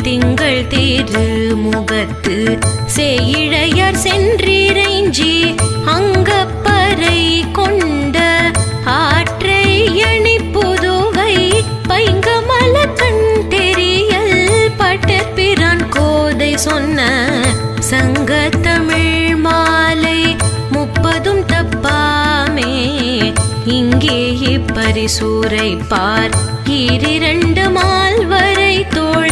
திங்கள் திரு முகத்து சேயிழையர் சென்றிறைஞ்சி அங்கப்பறை கொண்ட ஆற்றை அணி புதுவை பைங்கமல கண் தெரியல் பட்டப்பிரான் கோதை சொன்ன சங்கத்தமிழ் மாலை 30 தப்பாமே. இங்கே இப்பரிசூரை பார் 2 மால்வரை தோள்